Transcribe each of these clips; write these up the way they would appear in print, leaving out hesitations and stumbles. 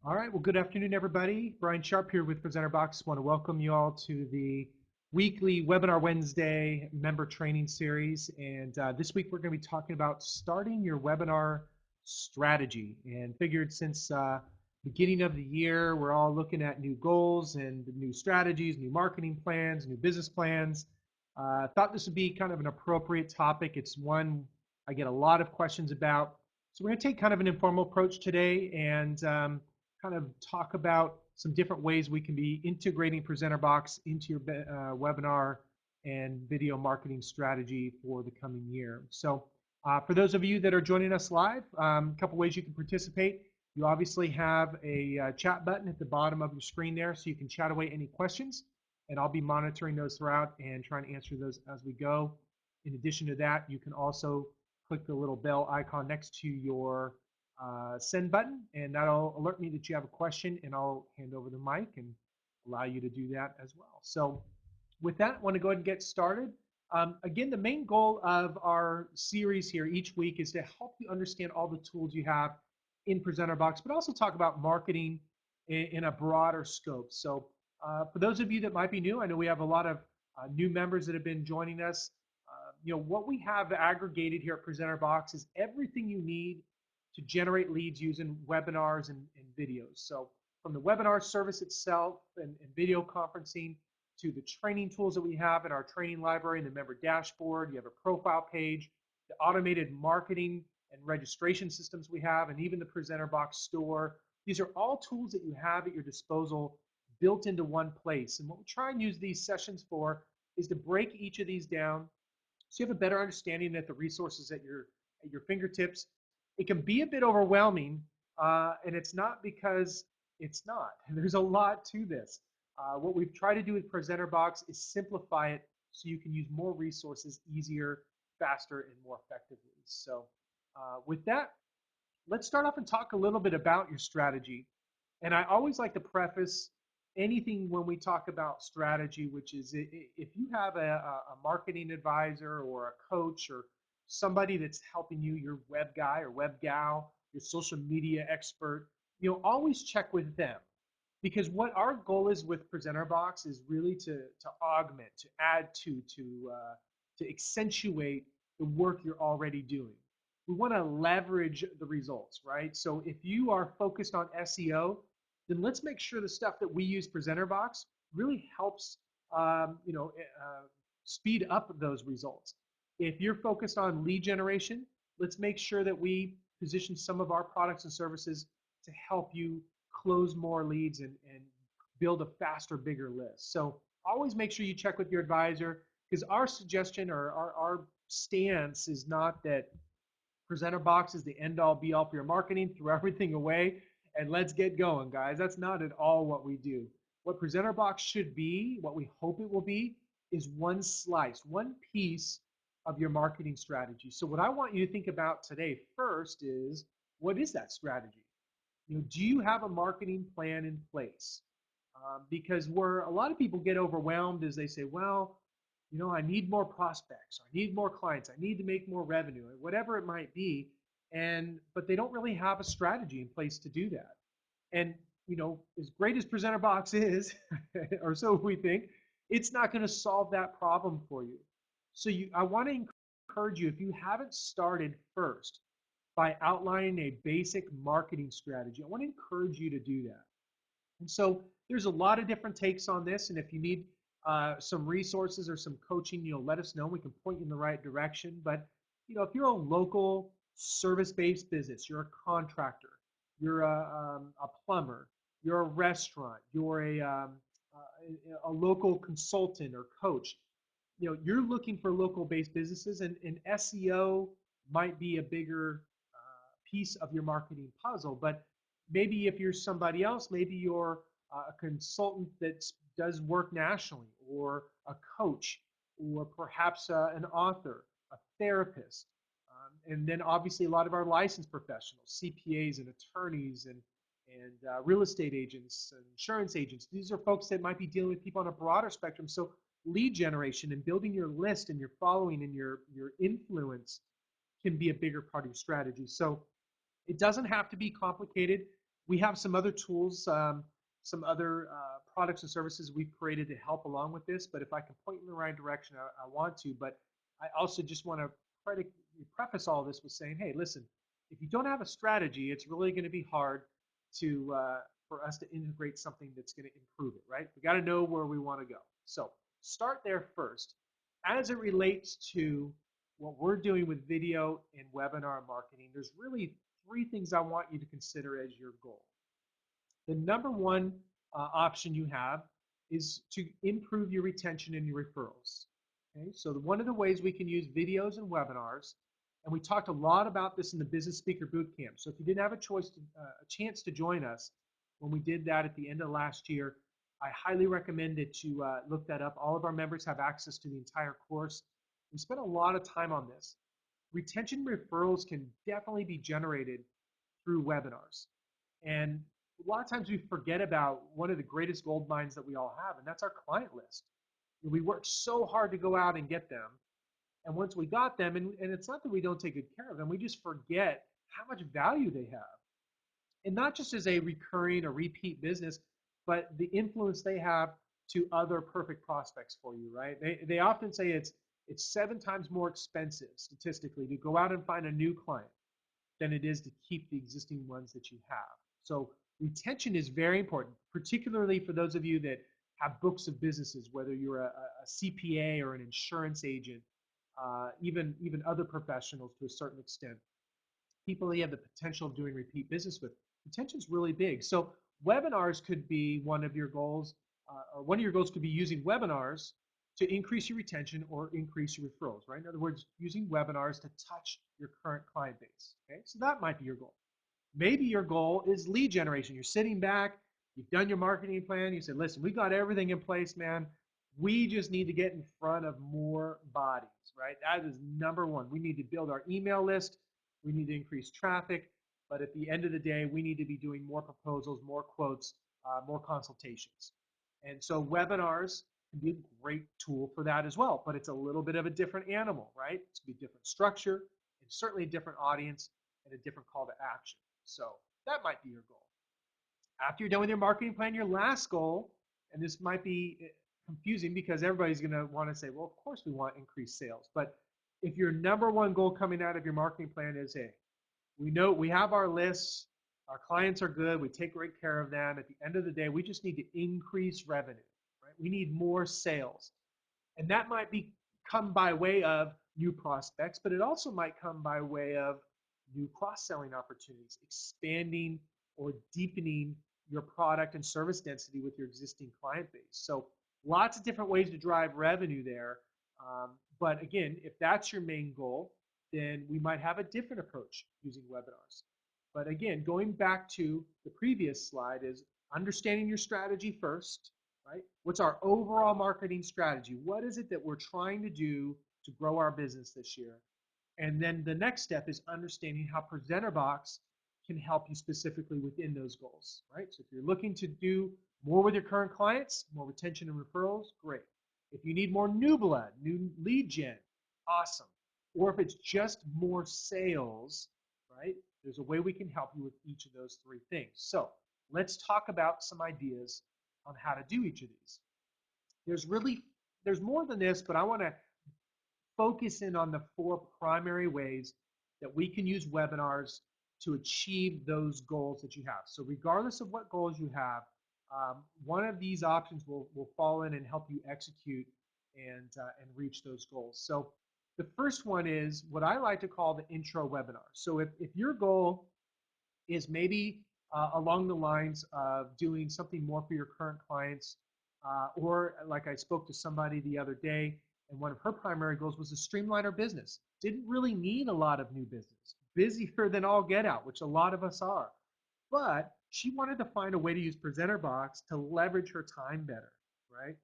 All right. Well, good afternoon, everybody. Brian Sharp here with Presenter Box. Want to welcome you all to the weekly Webinar Wednesday member training series. And this week we're going to be talking about starting your webinar strategy. And figured since beginning of the year, we're all looking at new goals and new strategies, new marketing plans, new business plans. Thought this would be kind of an appropriate topic. It's one I get a lot of questions about. So we're going to take kind of an informal approach today and kind of talk about some different ways we can be integrating Presenter Box into your webinar and video marketing strategy for the coming year. So for those of you that are joining us live, a couple ways you can participate. You obviously have a chat button at the bottom of your screen there, so you can chat away any questions, and I'll be monitoring those throughout and trying to answer those as we go. In addition to that, you can also click the little bell icon next to your send button, and that'll alert me that you have a question, and I'll hand over the mic and allow you to do that as well. So with that, I want to go ahead and get started. Again, the main goal of our series here each week is to help you understand all the tools you have in Presenter Box, but also talk about marketing in a broader scope. So for those of you that might be new, I know we have a lot of new members that have been joining us. What we have aggregated here at Presenter Box is everything you need to generate leads using webinars and videos. So from the webinar service itself and video conferencing to the training tools that we have in our training library and the member dashboard, you have a profile page, the automated marketing and registration systems we have, and even the Presenter Box store. These are all tools that you have at your disposal built into one place. And what we try and use these sessions for is to break each of these down so you have a better understanding that the resources at your fingertips. It can be a bit overwhelming, and it's not because it's not. There's a lot to this. What we've tried to do with Presenter Box is simplify it so you can use more resources easier, faster, and more effectively. So with that, let's start off and talk a little bit about your strategy. And I always like to preface anything when we talk about strategy, which is if you have a marketing advisor or a coach or somebody that's helping you, your web guy or web gal, your social media expert, always check with them. Because what our goal is with Presenter Box is really to augment, to add to accentuate the work you're already doing. We want to leverage the results, right? So if you are focused on SEO, then let's make sure the stuff that we use Presenter Box really helps speed up those results. If you're focused on lead generation, let's make sure that we position some of our products and services to help you close more leads and build a faster, bigger list. So always make sure you check with your advisor, because our suggestion or our stance is not that Presenter Box is the end all be all for your marketing. Throw everything away and let's get going, guys. That's not at all what we do. What Presenter Box should be, what we hope it will be, is one slice, one piece of your marketing strategy. So what I want you to think about today first is, what is that strategy? Do you have a marketing plan in place? Because where a lot of people get overwhelmed is they say, well, I need more prospects, I need more clients, I need to make more revenue, or whatever it might be, but they don't really have a strategy in place to do that. And as great as Presenter Box is, or so we think, it's not going to solve that problem for you. So I want to encourage you, if you haven't started first by outlining a basic marketing strategy, I want to encourage you to do that. And so there's a lot of different takes on this, and if you need some resources or some coaching, let us know. We can point you in the right direction. But if you're a local service-based business, you're a contractor, you're a plumber, you're a restaurant, you're a local consultant or coach, you're looking for local-based businesses, and SEO might be a bigger piece of your marketing puzzle. But maybe if you're somebody else, maybe you're a consultant that does work nationally, or a coach, or perhaps an author, a therapist, and then obviously a lot of our licensed professionals, CPAs and attorneys and real estate agents and insurance agents. These are folks that might be dealing with people on a broader spectrum. So lead generation and building your list and your following and your influence can be a bigger part of your strategy. So it doesn't have to be complicated. We have some other tools, some other products and services we've created to help along with this. But if I can point you in the right direction, I want to. But I also just want to try to preface all this with saying, hey, listen, if you don't have a strategy, it's really going to be hard to for us to integrate something that's going to improve it, right? We got to know where we want to go. So start there first. As it relates to what we're doing with video and webinar marketing, there's really three things I want you to consider as your goal. The number one option you have is to improve your retention and your referrals. Okay, so one of the ways we can use videos and webinars, and we talked a lot about this in the Business Speaker Bootcamp. So if you didn't have a chance to join us when we did that at the end of last year, I highly recommend that you look that up. All of our members have access to the entire course. We spent a lot of time on this. Retention referrals can definitely be generated through webinars. And a lot of times we forget about one of the greatest gold mines that we all have, and that's our client list. We work so hard to go out and get them. And once we got them, and it's not that we don't take good care of them, we just forget how much value they have. And not just as a recurring or repeat business, but the influence they have to other perfect prospects for you, right? They often say it's 7 times more expensive statistically to go out and find a new client than it is to keep the existing ones that you have. So retention is very important, particularly for those of you that have books of businesses, whether you're a CPA or an insurance agent, even other professionals to a certain extent, people that you have the potential of doing repeat business with. Retention is really big. So webinars could be one of your goals, or one of your goals could be using webinars to increase your retention or increase your referrals, right? In other words, using webinars to touch your current client base, okay? So that might be your goal. Maybe your goal is lead generation. You're sitting back, you've done your marketing plan, you said, listen, we got everything in place, man. We just need to get in front of more bodies, right? That is number one. We need to build our email list. We need to increase traffic. But at the end of the day, we need to be doing more proposals, more quotes, more consultations. And so webinars can be a great tool for that as well. But it's a little bit of a different animal, right? It's going to be a different structure and certainly a different audience and a different call to action. So that might be your goal. After you're done with your marketing plan, your last goal, and this might be confusing because everybody's going to want to say, well, of course we want increased sales. But if your number one goal coming out of your marketing plan is, hey, we know we have our lists, our clients are good, we take great care of them. At the end of the day, we just need to increase revenue, right? We need more sales. And that might come by way of new prospects, but it also might come by way of new cross-selling opportunities, expanding or deepening your product and service density with your existing client base. So lots of different ways to drive revenue there. But again, if that's your main goal, then we might have a different approach using webinars. But again, going back to the previous slide is understanding your strategy first, right? What's our overall marketing strategy? What is it that we're trying to do to grow our business this year? And then the next step is understanding how Presenter Box can help you specifically within those goals, right? So if you're looking to do more with your current clients, more retention and referrals, great. If you need more new blood, new lead gen, awesome. Or if it's just more sales, right? There's a way we can help you with each of those three things. So let's talk about some ideas on how to do each of these. There's more than this, but I want to focus in on the 4 primary ways that we can use webinars to achieve those goals that you have. So regardless of what goals you have, one of these options will fall in and help you execute and reach those goals. So the first one is what I like to call the intro webinar. So if your goal is maybe along the lines of doing something more for your current clients, or like I spoke to somebody the other day, and one of her primary goals was to streamline her business. Didn't really need a lot of new business. Busier than all get out, which a lot of us are. But she wanted to find a way to use Presenter Box to leverage her time better, right?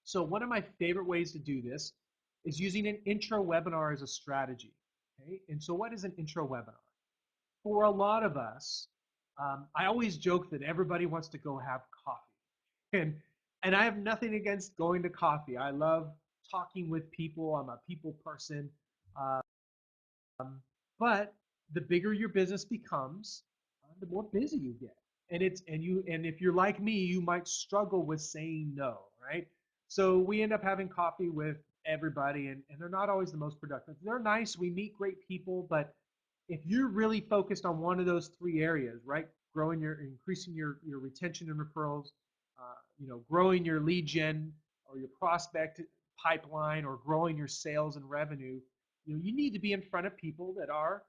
So one of my favorite ways to do this is using an intro webinar as a strategy. Okay? And so what is an intro webinar? For a lot of us, I always joke that everybody wants to go have coffee. And I have nothing against going to coffee. I love talking with people. I'm a people person. But the bigger your business becomes, the more busy you get, And if you're like me, you might struggle with saying no, right? So we end up having coffee with everybody, and they're not always the most productive. They're nice, we meet great people, but if you're really focused on one of those three areas, right? Increasing your retention and referrals, growing your lead gen or your prospect pipeline, or growing your sales and revenue, you need to be in front of people that are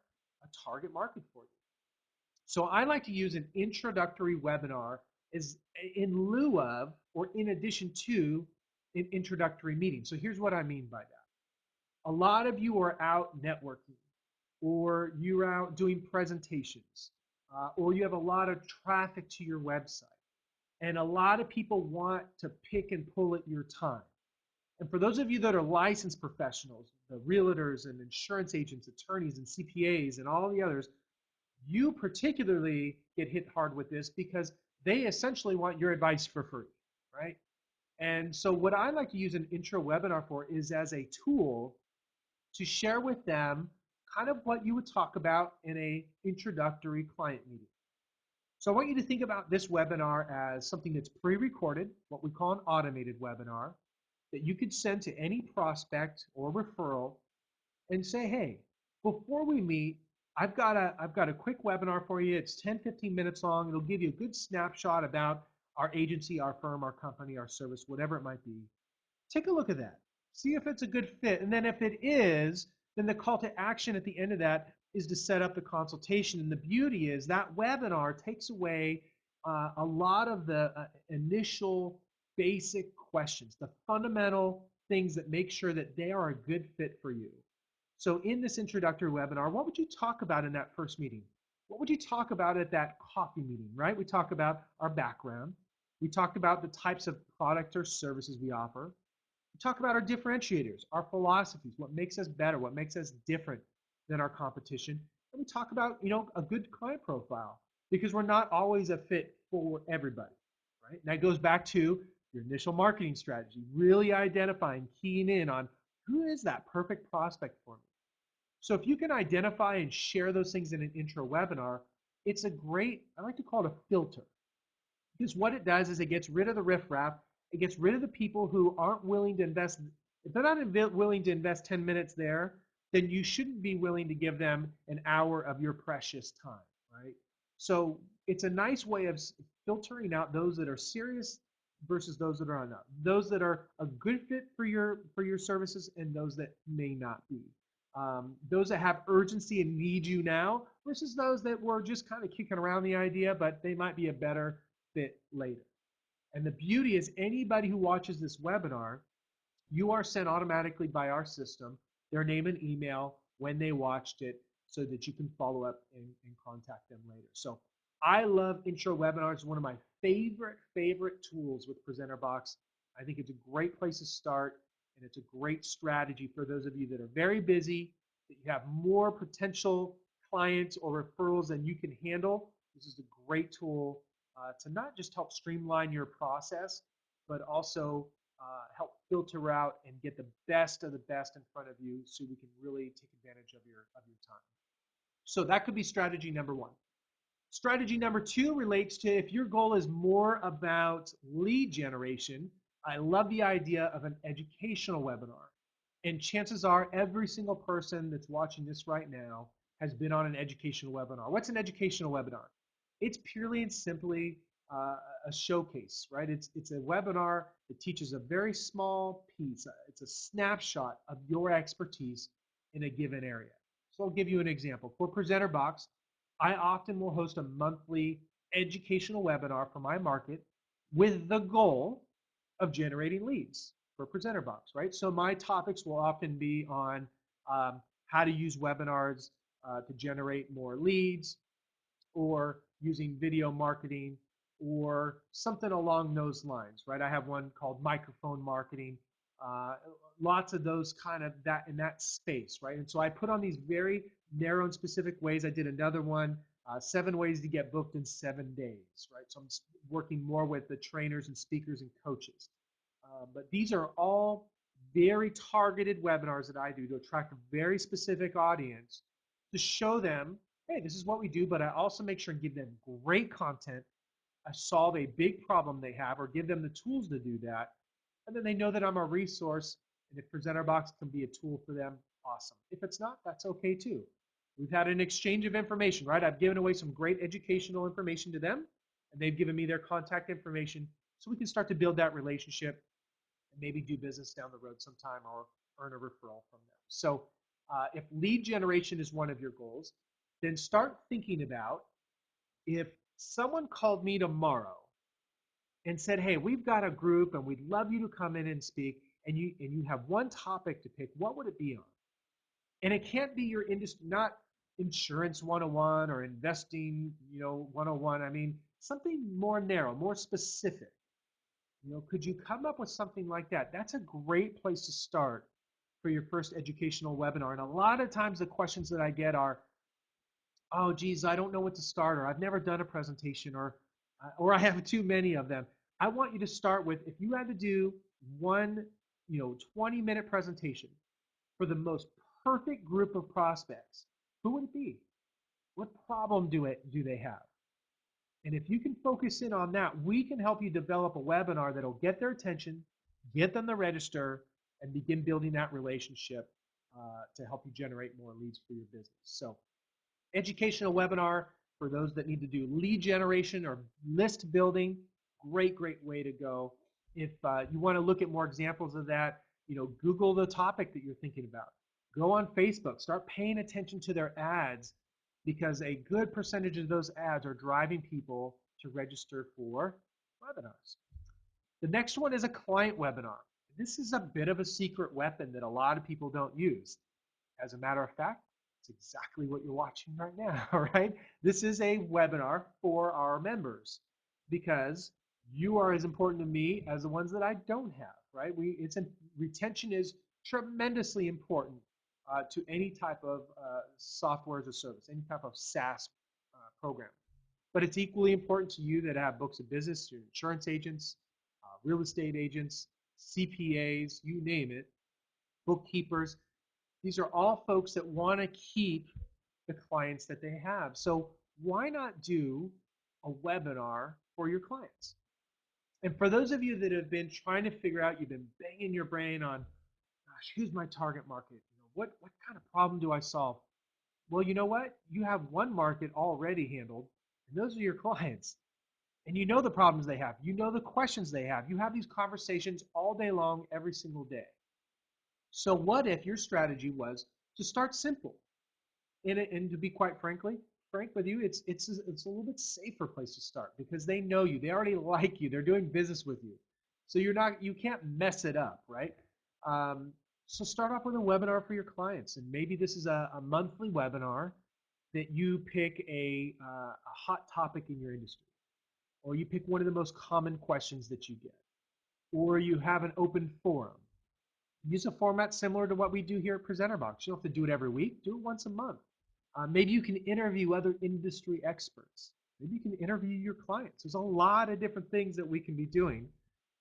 a target market for you. So I like to use an introductory webinar as in lieu of or in addition to an introductory meeting. So here's what I mean by that. A lot of you are out networking, or you're out doing presentations, or you have a lot of traffic to your website. And a lot of people want to pick and pull at your time. And for those of you that are licensed professionals, the realtors and insurance agents, attorneys and CPAs and all the others, you particularly get hit hard with this because they essentially want your advice for free, right? And so what I like to use an intro webinar for is as a tool to share with them kind of what you would talk about in a introductory client meeting. So I want you to think about this webinar as something that's pre-recorded, what we call an automated webinar, that you could send to any prospect or referral and say, hey, before we meet, I've got a quick webinar for you. It's 10, 15 minutes long. It'll give you a good snapshot about our agency, our firm, our company, our service, whatever it might be. Take a look at that. See if it's a good fit. And then if it is, then the call to action at the end of that is to set up the consultation. And the beauty is that webinar takes away a lot of the initial basic questions, the fundamental things that make sure that they are a good fit for you. So in this introductory webinar, what would you talk about in that first meeting? What would you talk about at that coffee meeting, right? We talk about our background. We talked about the types of product or services we offer. We talk about our differentiators, our philosophies, what makes us better, what makes us different than our competition. And we talk about, a good client profile, because we're not always a fit for everybody, right? And that goes back to your initial marketing strategy, really identifying, keying in on who is that perfect prospect for me. So if you can identify and share those things in an intro webinar, it's a great, I like to call it a filter. Because what it does is it gets rid of the riffraff. It gets rid of the people who aren't willing to invest. If they're not willing to invest 10 minutes there, then you shouldn't be willing to give them an hour of your precious time, right? So it's a nice way of filtering out those that are serious versus those that are not. Those that are a good fit for your services, and those that may not be. Those that have urgency and need you now versus those that were just kind of kicking around the idea, but they might be a better fit later. And the beauty is anybody who watches this webinar, you are sent automatically by our system their name and email when they watched it, so that you can follow up and contact them later. So I love intro webinars. One of my favorite tools with Presenter Box. I think it's a great place to start, and it's a great strategy for those of you that are very busy, that you have more potential clients or referrals than you can handle. This is a great tool to not just help streamline your process, but also help filter out and get the best of the best in front of you, so we can really take advantage of your time. So that could be strategy number one. Strategy number two relates to if your goal is more about lead generation. I love the idea of an educational webinar. And chances are every single person that's watching this right now has been on an educational webinar. What's an educational webinar? It's purely and simply a showcase, right? It's a webinar that teaches a very small piece. It's a snapshot of your expertise in a given area. So I'll give you an example. For Presenter Box, I often will host a monthly educational webinar for my market with the goal of generating leads for Presenter Box, right? So my topics will often be on how to use webinars to generate more leads, or using video marketing, or something along those lines, right? I have one called microphone marketing, lots of those kind of in that space, right? And so I put on these very narrow and specific ways. I did another one, 7 ways to get booked in 7 days, right? So I'm working more with the trainers and speakers and coaches. But these are all very targeted webinars that I do to attract a very specific audience, to show them, hey, this is what we do, but I also make sure and give them great content solve a big problem they have or give them the tools to do that. And then they know that I'm a resource. And if Presenter Box can be a tool for them, awesome. If it's not, that's okay too. We've had an exchange of information, right? I've given away some great educational information to them, and they've given me their contact information so we can start to build that relationship and maybe do business down the road sometime or earn a referral from them. So if lead generation is one of your goals, then start thinking about if someone called me tomorrow and said, hey, we've got a group and we'd love you to come in and speak, and you have one topic to pick, what would it be on? And it can't be your industry, not insurance 101 or investing, 101. I mean, something more narrow, more specific. Could you come up with something like that? That's a great place to start for your first educational webinar. And a lot of times the questions that I get are, oh, geez, I don't know what to start, or I've never done a presentation, or I have too many of them. I want you to start with, if you had to do one, 20-minute presentation for the most perfect group of prospects, who would it be? What problem do they have? And if you can focus in on that, we can help you develop a webinar that'll get their attention, get them to register, and begin building that relationship to help you generate more leads for your business. So educational webinar for those that need to do lead generation or list building, great way to go. If you want to look at more examples of that, Google the topic that you're thinking about. Go on Facebook, start paying attention to their ads, because a good percentage of those ads are driving people to register for webinars. The next one is a client webinar. This is a bit of a secret weapon that a lot of people don't use. As a matter of fact, it's exactly what you're watching right now, right? This is a webinar for our members because you are as important to me as the ones that I don't have, right? Retention is tremendously important to any type of software as a service, any type of SaaS program. But it's equally important to you that have books of business, your insurance agents, real estate agents, CPAs, you name it, bookkeepers. These are all folks that want to keep the clients that they have. So why not do a webinar for your clients? And for those of you that have been trying to figure out, you've been banging your brain on, gosh, who's my target market? What kind of problem do I solve? Well, you know what? You have one market already handled, and those are your clients. And you know the problems they have. You know the questions they have. You have these conversations all day long, every single day. So what if your strategy was to start simple? And to be quite frank with you, it's a little bit safer place to start because they know you. They already like you. They're doing business with you. So you can't mess it up, right? So start off with a webinar for your clients. And maybe this is a monthly webinar that you pick a hot topic in your industry. Or you pick one of the most common questions that you get. Or you have an open forum. Use a format similar to what we do here at Presenter Box. You don't have to do it every week. Do it once a month. Maybe you can interview other industry experts. Maybe you can interview your clients. There's a lot of different things that we can be doing.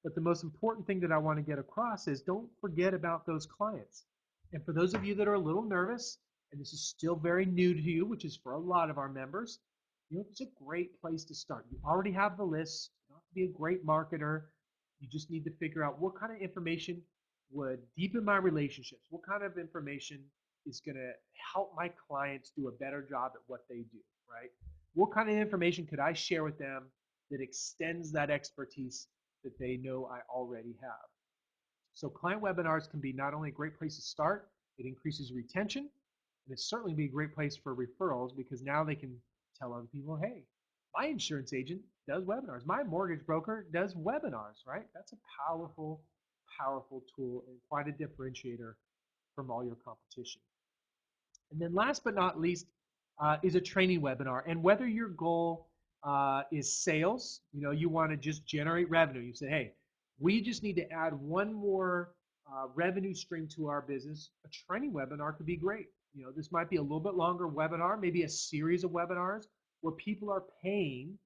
But the most important thing that I want to get across is don't forget about those clients. And for those of you that are a little nervous, and this is still very new to you, which is for a lot of our members, it's a great place to start. You already have the list. You don't have to be a great marketer. You just need to figure out what kind of information would deepen my relationships. What kind of information is going to help my clients do a better job at what they do, right? What kind of information could I share with them that extends that expertise that they know I already have? So client webinars can be not only a great place to start, it increases retention, and it's certainly be a great place for referrals because now they can tell other people, hey, my insurance agent does webinars. My mortgage broker does webinars, right? That's a powerful tool and quite a differentiator from all your competition. And then last but not least is a training webinar. And whether your goal is sales, you want to just generate revenue. You say, hey, we just need to add one more revenue stream to our business. A training webinar could be great. This might be a little bit longer webinar, maybe a series of webinars where people are paying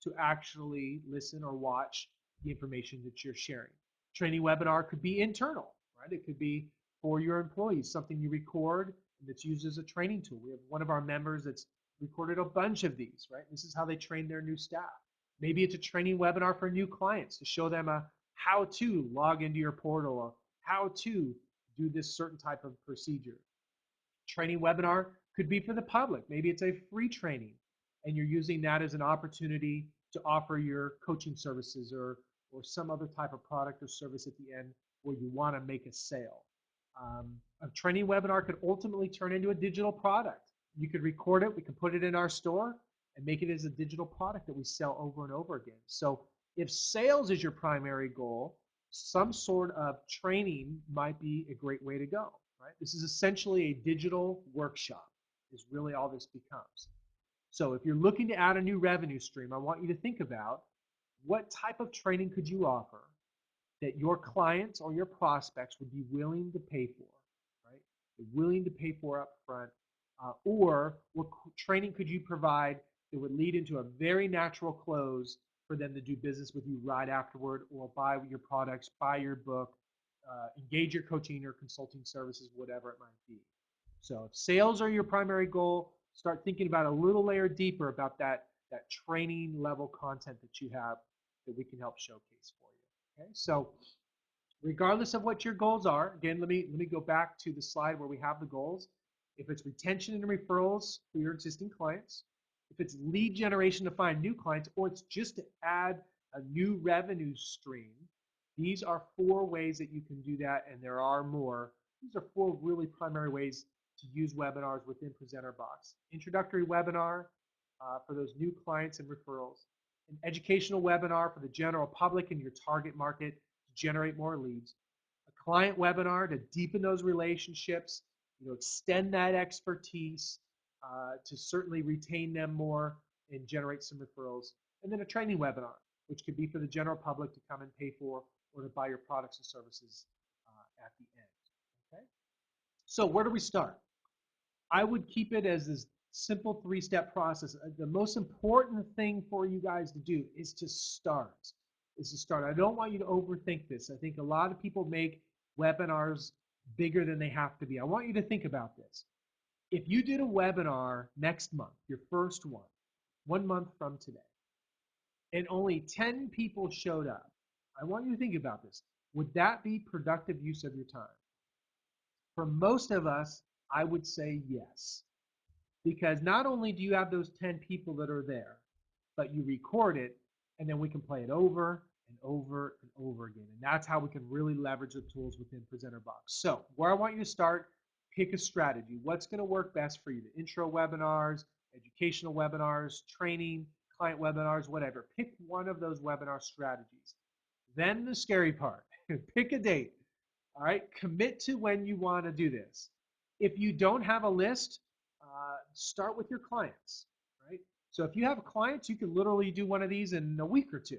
to actually listen or watch the information that you're sharing. Training webinar could be internal, right? It could be for your employees, something you record that's used as a training tool. We have one of our members that's recorded a bunch of these, right? This is how they train their new staff. Maybe it's a training webinar for new clients to show them how to log into your portal, or how to do this certain type of procedure. Training webinar could be for the public. Maybe it's a free training and you're using that as an opportunity to offer your coaching services, or some other type of product or service at the end where you want to make a sale. A training webinar could ultimately turn into a digital product. You could record it, we can put it in our store and make it as a digital product that we sell over and over again. So if sales is your primary goal, some sort of training might be a great way to go, right? This is essentially a digital workshop is really all this becomes. So if you're looking to add a new revenue stream, I want you to think about what type of training could you offer that your clients or your prospects would be willing to pay for, right? They're willing to pay for up front. Or what training could you provide that would lead into a very natural close for them to do business with you right afterward, or buy your products, buy your book, engage your coaching or consulting services, whatever it might be. So if sales are your primary goal, start thinking about a little layer deeper about that training level content that you have that we can help showcase for you. Okay, so regardless of what your goals are, again, let me go back to the slide where we have the goals. If it's retention and referrals for your existing clients, if it's lead generation to find new clients, or it's just to add a new revenue stream, these are 4 ways that you can do that, and there are more. These are 4 really primary ways to use webinars within Presenter Box. Introductory webinar for those new clients and referrals. An educational webinar for the general public and your target market to generate more leads. A client webinar to deepen those relationships, extend that expertise to certainly retain them more and generate some referrals. And then a training webinar, which could be for the general public to come and pay for, or to buy your products and services at the end. Okay? So where do we start? I would keep it as this simple 3-step process. The most important thing for you guys to do is to start. I don't want you to overthink this. I think a lot of people make webinars bigger than they have to be. I want you to think about this. If you did a webinar next month, your first one month from today, and only 10 people showed up, I want you to think about this. Would that be productive use of your time? For most of us, I would say yes. Because not only do you have those 10 people that are there, but you record it, and then we can play it over and over and over again. And that's how we can really leverage the tools within Presenter Box. So where I want you to start, pick a strategy. What's going to work best for you? The intro webinars, educational webinars, training, client webinars, whatever. Pick one of those webinar strategies. Then the scary part, pick a date. All right, commit to when you want to do this. If you don't have a list, start with your clients, right? So if you have clients, you can literally do one of these in a week or 2.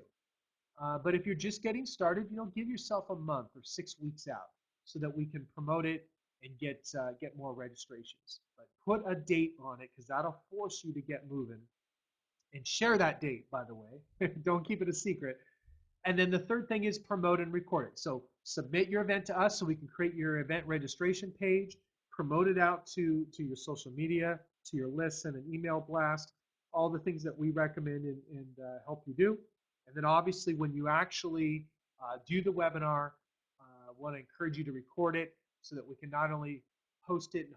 But if you're just getting started, give yourself a month or 6 weeks out so that we can promote it and get more registrations. But put a date on it, because that'll force you to get moving. And share that date, by the way. Don't keep it a secret. And then the third thing is promote and record it. So submit your event to us so we can create your event registration page, promote it out to your social media, to your lists, and an email blast, all the things that we recommend and help you do. And then obviously when you actually do the webinar, I want to encourage you to record it so that we can not only host it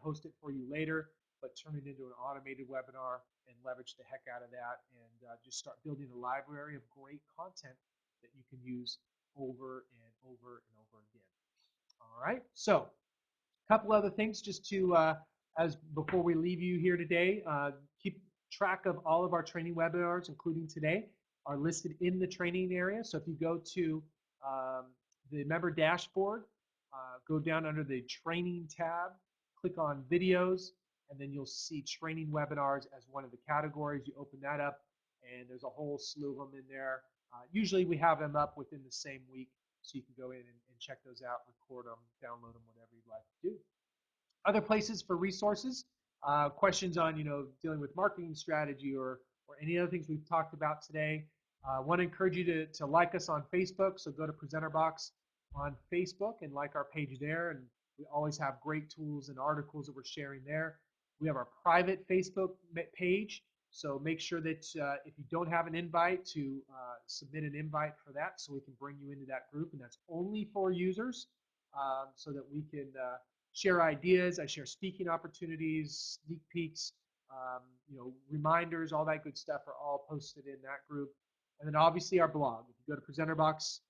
for you later, but turn it into an automated webinar and leverage the heck out of that, and just start building a library of great content that you can use over and over and over again. All right, so a couple other things just to, as before we leave you here today, keep track of all of our training webinars, including today, are listed in the training area. So if you go to the member dashboard, go down under the training tab, click on videos, and then you'll see training webinars as one of the categories. You open that up, and there's a whole slew of them in there. Usually we have them up within the same week, so you can go in and check those out, record them, download them, whatever you'd like to do. Other places for resources, questions on dealing with marketing strategy or any other things we've talked about today. I want to encourage you to like us on Facebook. So go to Presenter Box on Facebook and like our page there. And we always have great tools and articles that we're sharing there. We have our private Facebook page So make sure that if you don't have an invite, to submit an invite for that so we can bring you into that group. And that's only for users, so that we can share ideas. I share speaking opportunities, sneak peeks, reminders, all that good stuff are all posted in that group. And then obviously our blog. If you go to Presenter Box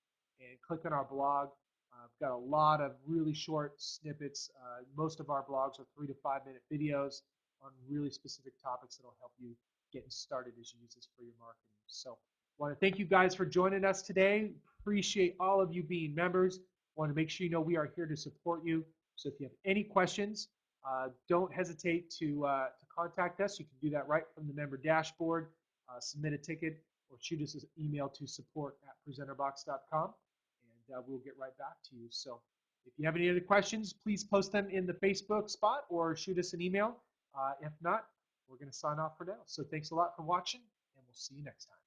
and click on our blog, we've got a lot of really short snippets. Most of our blogs are 3 to 5 minute videos on really specific topics that'll help you getting started as you use this for your marketing. So I want to thank you guys for joining us today. Appreciate all of you being members. I want to make sure you know we are here to support you. So if you have any questions, don't hesitate to contact us. You can do that right from the member dashboard, submit a ticket, or shoot us an email to support@presenterbox.com, and we'll get right back to you. So if you have any other questions, please post them in the Facebook spot or shoot us an email. If not, we're going to sign off for now. So thanks a lot for watching, and we'll see you next time.